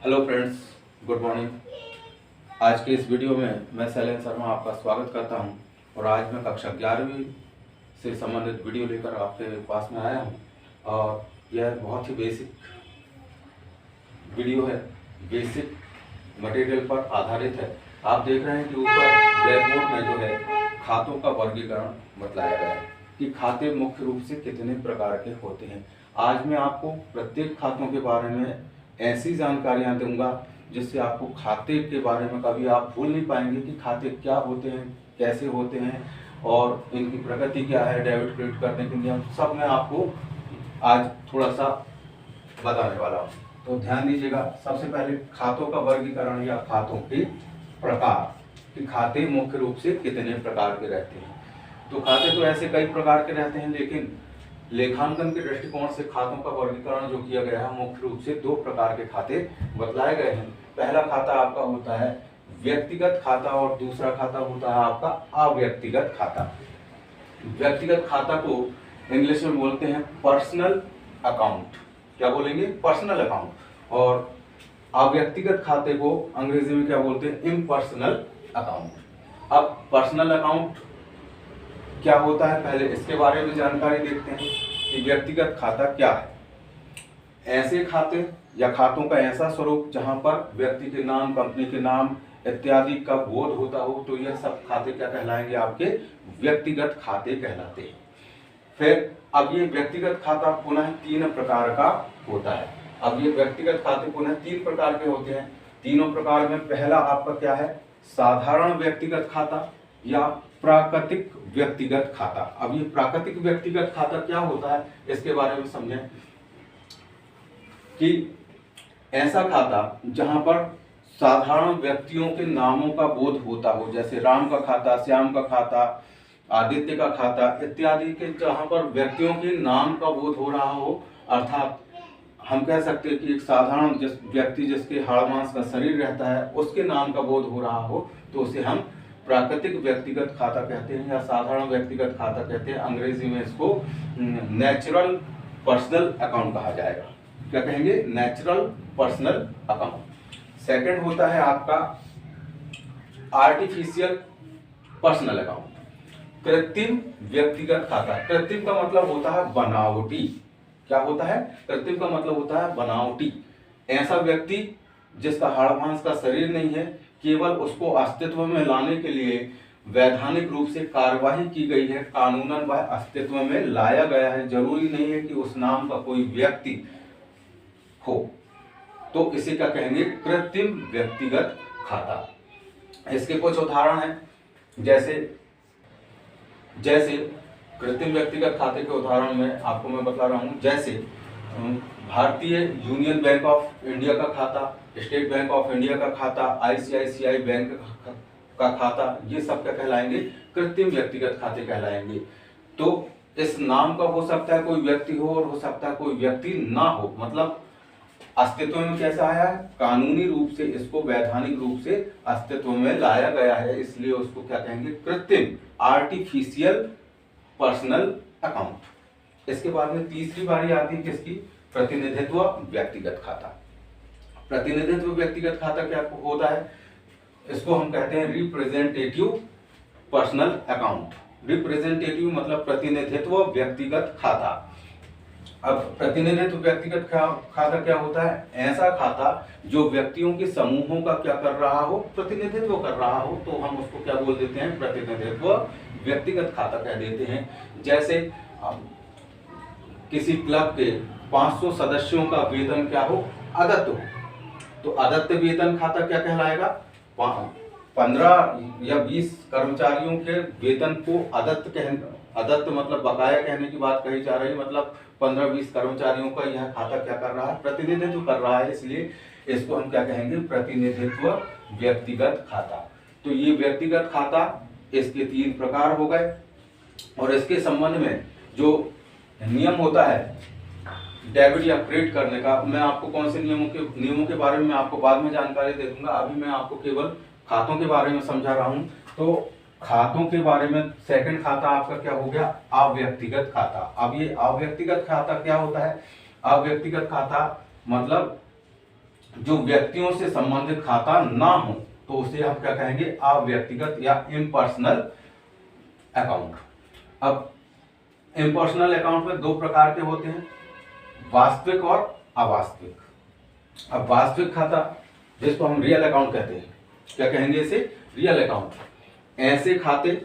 Hello friends, good morning. आज के इस वीडियो में मैं शैलेंद्र शर्मा आपका स्वागत करता हूं और आज मैं कक्षा 11वीं से संबंधित वीडियो लेकर आपके पास में आया हूं और यह बहुत ही बेसिक वीडियो है, बेसिक मटेरियल पर आधारित है। आप देख रहे हैं कि ऊपर ब्लैक बोर्ड में जो है खातों का वर्गीकरण बतलाया गया है कि खाते मुख्य रूप से कितने प्रकार के होते हैं। आज मैं आपको प्रत्येक खातों के बारे में ऐसी जानकारियां दूंगा जिससे आपको खाते के बारे में कभी आप भूल नहीं पाएंगे कि खाते क्या होते हैं, कैसे होते हैं और इनकी प्रकृति क्या है, डेबिट क्रेडिट करने के नियम, सब मैं आपको आज थोड़ा सा बताने वाला हूँ। तो ध्यान दीजिएगा। सबसे पहले खातों का वर्गीकरण या खातों के प्रकार कि खाते मुख्य रूप से कितने प्रकार के रहते हैं। तो खाते तो ऐसे कई प्रकार के रहते हैं, लेकिन लेखांकन के दृष्टिकोण से खातों का वर्गीकरण जो किया गया है मुख्य रूप से दो प्रकार के खाते बतलाए गए हैं। पहला खाता आपका होता है व्यक्तिगत खाता और दूसरा खाता होता है आपका अव्यक्तिगत खाता। व्यक्तिगत खाता को इंग्लिश में बोलते हैं पर्सनल अकाउंट। क्या बोलेंगे? Personal account. और अव्यक्तिगत खाते को अंग्रेजी में क्या बोलते हैं? Impersonal account. अब पर्सनल अकाउंट क्या होता है, पहले इसके बारे में जानकारी देखते हैं कि व्यक्तिगत खाता क्या है। ऐसे खाते या खातों का ऐसा स्वरूप जहां पर व्यक्ति के नाम, कंपनी के नाम इत्यादि का बोध होता हो, तो यह सब खाते क्या कहलाएंगे? आपके व्यक्तिगत खाते कहलाते हैं। फिर अब ये व्यक्तिगत खाता पुनः तीन प्रकार का होता है। अब ये व्यक्तिगत खाते पुनः तीन प्रकार के होते हैं। तीनों प्रकार में पहला आपका क्या है? साधारण व्यक्तिगत खाता या प्राकृतिक व्यक्तिगत खाता। अब ये प्राकृतिक व्यक्तिगत खाता क्या होता है, इसके बारे में समझें कि ऐसा खाता जहां पर साधारण व्यक्तियों के नामों का बोध होता हो, जैसे राम का खाता, श्याम का खाता, आदित्य का खाता इत्यादि के, जहां पर व्यक्तियों के नाम का बोध हो रहा हो। अर्थात हम कह सकते हैं कि एक साधारण व्यक्ति जिसके हाड़ मांस का शरीर रहता है उसके नाम का बोध हो रहा हो, तो उसे हम प्राकृतिक व्यक्तिगत खाता कहते हैं या साधारण व्यक्तिगत खाता कहते हैं। अंग्रेजी में इसको नेचुरल पर्सनल अकाउंट कहा जाएगा। क्या कहेंगे? Natural personal account. सेकंड होता है आपका आर्टिफिशियल पर्सनल अकाउंट, कृत्रिम व्यक्तिगत खाता। कृत्रिम का मतलब होता है बनावटी। क्या होता है? कृत्रिम का मतलब होता है बनावटी। ऐसा व्यक्ति जिसका हाड़ मांस का शरीर नहीं है, केवल उसको अस्तित्व में लाने के लिए वैधानिक रूप से कार्यवाही की गई है, कानूनन वह अस्तित्व में लाया गया है। जरूरी नहीं है कि उस नाम का कोई व्यक्ति हो, तो इसे क्या कहेंगे? कृत्रिम व्यक्तिगत खाता। इसके कुछ उदाहरण हैं, जैसे कृत्रिम व्यक्तिगत खाते के उदाहरण में आपको मैं बता रहा हूं। जैसे भारतीय यूनियन बैंक ऑफ इंडिया का खाता, स्टेट बैंक ऑफ इंडिया का खाता, आईसीआईसीआई बैंक का खाता, ये सब क्या कहलाएंगे? कृत्रिम व्यक्तिगत खाते कहलाएंगे। तो इस नाम का हो सकता है कोई व्यक्ति हो और हो सकता है कोई व्यक्ति ना हो। मतलब अस्तित्व में कैसा आया है? कानूनी रूप से इसको वैधानिक रूप से अस्तित्व में लाया गया है, इसलिए उसको क्या कहेंगे? कृत्रिम, आर्टिफिशियल पर्सनल अकाउंट। इसके बाद में तीसरी बारी आती है किसकी? प्रतिनिधित्व व्यक्तिगत खाता। प्रतिनिधित्व व्यक्तिगत खाता क्या होता है? इसको हम कहते हैं रिप्रेजेंटेटिव पर्सनल अकाउंट। रिप्रेजेंटेटिव मतलब प्रतिनिधित्व व्यक्तिगत खाता। अब प्रतिनिधित्व व्यक्तिगत खाता क्या होता है? ऐसा खाता जो व्यक्तियों के समूहों का क्या कर रहा हो? प्रतिनिधित्व कर रहा हो, तो हम उसको क्या बोल देते हैं? प्रतिनिधित्व व्यक्तिगत खाता कह देते हैं। जैसे किसी क्लब के 500 सदस्यों का वेतन क्या हो? अदत्त हो, तो अदत्त वेतन खाता क्या कहलाएगा? 15 या 20 कर्मचारियों के वेतन को अदत्त मतलब बकाया कहने की बात कही जा रही है। मतलब 15-20 कर्मचारियों का यह खाता क्या कर रहा है? प्रतिनिधित्व कर रहा है, इसलिए इसको हम क्या कहेंगे? प्रतिनिधित्व व्यक्तिगत खाता। तो ये व्यक्तिगत खाता, इसके तीन प्रकार हो गए। और इसके संबंध में जो नियम होता है डेबिट या क्रेडिट करने का, मैं आपको कौन से नियमों के बारे में आपको बाद में जानकारी दे दूंगा। अभी मैं आपको केवल खातों के बारे में समझा रहा हूं। तो खातों के बारे में सेकंड खाता आपका क्या हो गया? अव्यक्तिगत खाता। अब ये अव्यक्तिगत खाता क्या होता है? अव्यक्तिगत खाता मतलब जो व्यक्तियों से संबंधित खाता ना हो तो उसे हम क्या कहेंगे, अव्यक्तिगत या इम्पर्सनल अकाउंट। अब इम्पर्सनल अकाउंट में दो प्रकार के होते हैं, वास्तविक और अवास्तविक। अब वास्तविक खाता जिसको हम रियल अकाउंट कहते हैं, क्या कहेंगे इसे, रियल अकाउंट। ऐसे खाते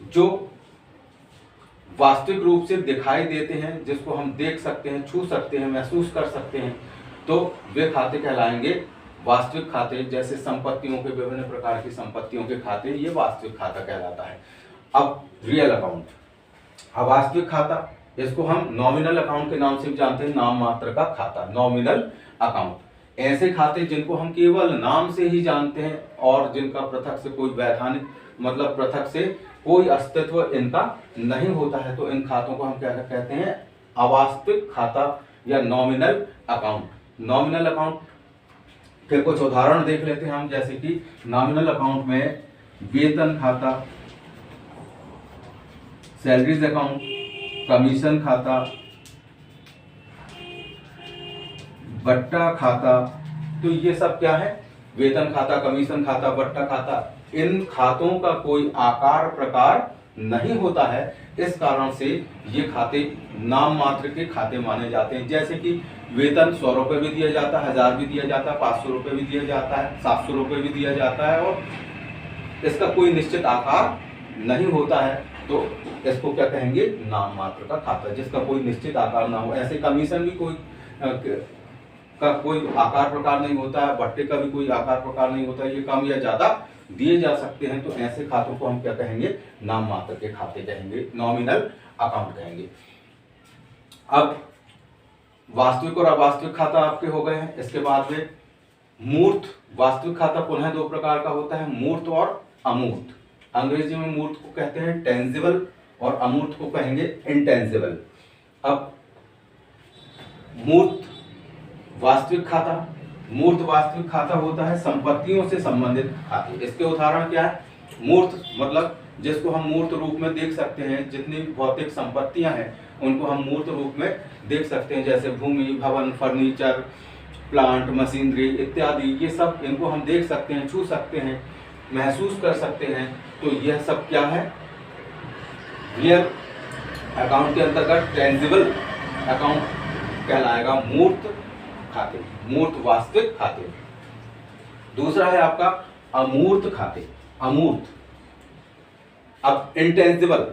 जो वास्तविक रूप से दिखाई देते हैं, जिसको हम देख सकते हैं, छू सकते हैं, महसूस कर सकते हैं, तो वे खाते कहलाएंगे वास्तविक खाते। जैसे संपत्तियों के, विभिन्न प्रकार की संपत्तियों के खाते, ये वास्तविक खाता कहलाता है। अब रियल अकाउंट, अवास्तविक खाता, इसको हम नॉमिनल अकाउंट के नाम से भी जानते हैं, नाम मात्र का खाता, नॉमिनल अकाउंट। ऐसे खाते जिनको हम केवल नाम से ही जानते हैं और जिनका पृथक से कोई वैधानिक मतलब पृथक से कोई अस्तित्व इनका नहीं होता है, तो इन खातों को हम क्या कहते हैं, अवास्तविक खाता या नॉमिनल अकाउंट। नॉमिनल अकाउंट के कुछ उदाहरण देख लेते हैं हम, जैसे कि नॉमिनल अकाउंट में वेतन खाता, सैलरीज अकाउंट, कमीशन खाता, बट्टा खाता। तो ये सब क्या है, वेतन खाता, कमीशन खाता, बट्टा खाता। इन खातों का कोई आकार प्रकार नहीं होता है, इस कारण से ये खाते नाम मात्र के खाते माने जाते हैं। जैसे कि वेतन 100 रुपये भी दिया जाता है, 1000 भी दिया जाता है, 500 रुपये भी दिया जाता है, 700 रुपये भी दिया जाता है, और इसका कोई निश्चित आकार नहीं होता है, तो इसको क्या कहेंगे, नाम मात्र का खाता, जिसका कोई निश्चित आकार ना हो। ऐसे कमीशन भी कोई आकार प्रकार नहीं होता है, भट्टे का भी कोई आकार प्रकार नहीं होता है, ये कम या ज्यादा दिए जा सकते हैं। तो ऐसे खातों को हम क्या कहेंगे, नाम मात्र के खाते कहेंगे, नॉमिनल अकाउंट कहेंगे। अब वास्तविक और अवास्तविक खाता आपके हो गए हैं। इसके बाद में मूर्त। वास्तविक खाता पुनः दो प्रकार का होता है, मूर्त और अमूर्त। अंग्रेजी में मूर्त को कहते हैं टेंजिबल और अमूर्त को कहेंगे इनटेंजिबल। अब मूर्त वास्तविक खाता, मूर्त वास्तविक खाता होता है संपत्तियों से संबंधित खाते। इसके उदाहरण क्या है, मूर्त मतलब जिसको हम मूर्त रूप में देख सकते हैं, जितनी भी भौतिक संपत्तियां हैं उनको हम मूर्त रूप में देख सकते हैं, जैसे भूमि, भवन, फर्नीचर, प्लांट, मशीनरी इत्यादि। ये सब इनको हम देख सकते हैं, छू सकते हैं, महसूस कर सकते हैं। तो यह सब क्या है, रियल अकाउंट के अंतर्गत टेंजिबल अकाउंट कहलाएगा, मूर्त खाते, मूर्त वास्तविक खाते। दूसरा है आपका अमूर्त खाते, अमूर्त। अब इंटेंजिबल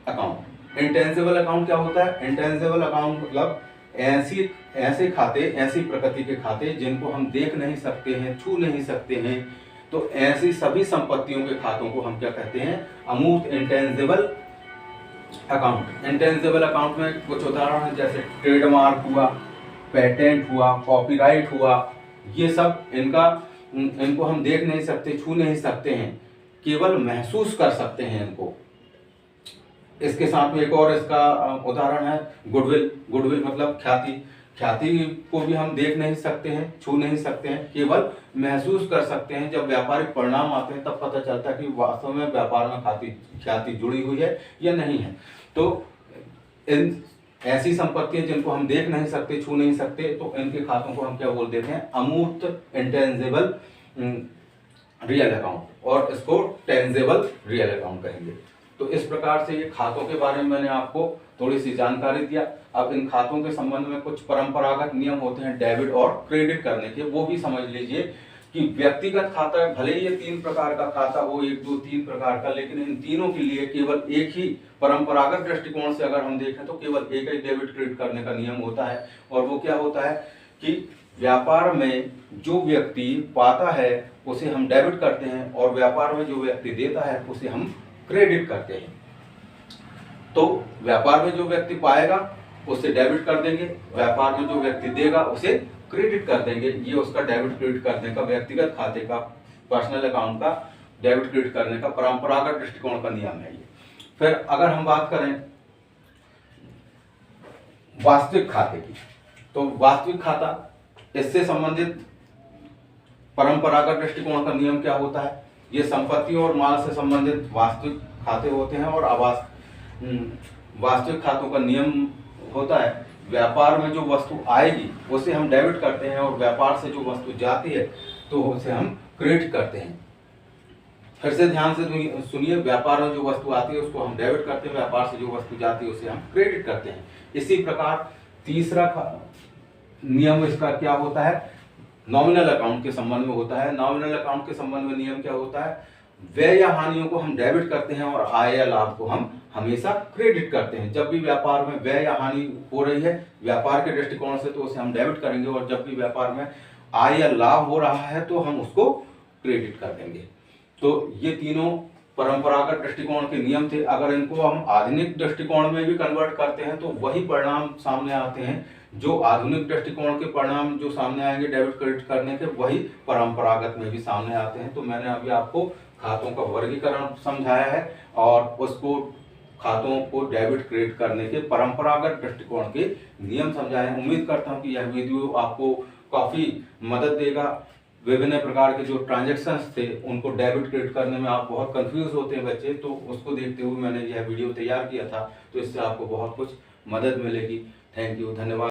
अकाउंट, इंटेंजिबल अकाउंट क्या होता है, इंटेंजिबल अकाउंट मतलब ऐसे खाते, ऐसी प्रकृति के खाते जिनको हम देख नहीं सकते हैं, छू नहीं सकते हैं। तो ऐसी सभी संपत्तियों के खातों को हम क्या कहते हैं, अमूर्त, इंटेंजिबल अकाउंट। इंटेंजिबल अकाउंट में कुछ उदाहरण है, जैसे ट्रेडमार्क हुआ, पेटेंट हुआ, कॉपीराइट हुआ। ये सब इनको हम देख नहीं सकते, छू नहीं सकते हैं, केवल महसूस कर सकते हैं इनको। इसके साथ में एक और इसका उदाहरण है गुडविल। गुडविल मतलब ख्याति। ख्याति को भी हम देख नहीं सकते हैं, छू नहीं सकते हैं, केवल महसूस कर सकते हैं। जब व्यापारिक परिणाम आते हैं तब पता चलता है कि वास्तव में व्यापार में ख्याति जुड़ी हुई है या नहीं है। तो इन ऐसी संपत्तियां जिनको हम देख नहीं सकते, छू नहीं सकते, तो इनके खातों को हम क्या बोल देते हैं, अमूर्त इंटेंजिबल रियल अकाउंट, और इसको टेंजिबल रियल अकाउंट कहेंगे। तो इस प्रकार से ये खातों के बारे में मैंने आपको थोड़ी सी जानकारी दिया। अब इन खातों के संबंध में कुछ परंपरागत नियम होते हैं डेबिट और क्रेडिट करने के, वो भी समझ लीजिए कि व्यक्तिगत खाता, भले ही ये 3 प्रकार का खाता हो, 1 2 3 प्रकार का, लेकिन इन तीनों के लिए केवल एक ही परंपरागत दृष्टिकोण से अगर हम देखें तो केवल एक ही डेबिट क्रेडिट करने का नियम होता है। और वो क्या होता है कि व्यापार में जो व्यक्ति पाता है उसे हम डेबिट करते हैं, और व्यापार में जो व्यक्ति देता है उसे हम क्रेडिट करते हैं। तो व्यापार में जो व्यक्ति पाएगा उसे डेबिट कर देंगे, व्यापार में जो व्यक्ति देगा उसे क्रेडिट कर देंगे। ये उसका डेबिट क्रेडिट करने का, व्यक्तिगत खाते का, पर्सनल अकाउंट का डेबिट क्रेडिट करने का परंपरागत दृष्टिकोण का नियम है ये। फिर अगर हम बात करें वास्तविक खाते की, तो वास्तविक खाता, इससे संबंधित परंपरागत दृष्टिकोण का नियम क्या होता है, ये संपत्तियों और माल से संबंधित वास्तविक खाते होते हैं। और वास्तविक खातों का नियम होता है व्यापार में जो वस्तु आएगी उसे हम डेबिट करते हैं, और व्यापार से जो वस्तु जाती है तो उसे हम क्रेडिट करते हैं। फिर से ध्यान से सुनिए, व्यापार में जो वस्तु आती है उसको हम डेबिट करते हैं, व्यापार से जो वस्तु जाती है उसे हम क्रेडिट करते हैं। इसी प्रकार तीसरा नियम इसका क्या होता है, नॉमिनल अकाउंट के संबंध में होता है। नॉमिनल अकाउंट के संबंध में नियम क्या होता है, व्यय या हानियों को हम डेबिट करते हैं और आय या लाभ को हम हमेशा क्रेडिट करते हैं। जब भी व्यापार में व्यय या हानि हो रही है व्यापार के दृष्टिकोण से तो उसे हम डेबिट करेंगे, और जब भी व्यापार में आय या लाभ हो रहा है तो हम उसको क्रेडिट कर देंगे। तो ये तीनों परंपरागत दृष्टिकोण के नियम थे। अगर इनको हम आधुनिक दृष्टिकोण में भी कन्वर्ट करते हैं तो वही परिणाम सामने आते हैं। जो आधुनिक दृष्टिकोण के परिणाम जो सामने आएंगे डेबिट क्रेडिट करने के, वही परंपरागत में भी सामने आते हैं। तो मैंने अभी आपको खातों का वर्गीकरण समझाया है और उसको खातों को डेबिट क्रेडिट करने के परंपरागत दृष्टिकोण के नियम समझाए हैं। उम्मीद करता हूं कि यह वीडियो आपको काफी मदद देगा। विभिन्न प्रकार के जो ट्रांजैक्शंस थे उनको डेबिट क्रेडिट करने में आप बहुत कंफ्यूज होते हैं बच्चे, तो उसको देखते हुए मैंने यह वीडियो तैयार किया था। तो इससे आपको बहुत कुछ मदद मिलेगी। थैंक यू, धन्यवाद।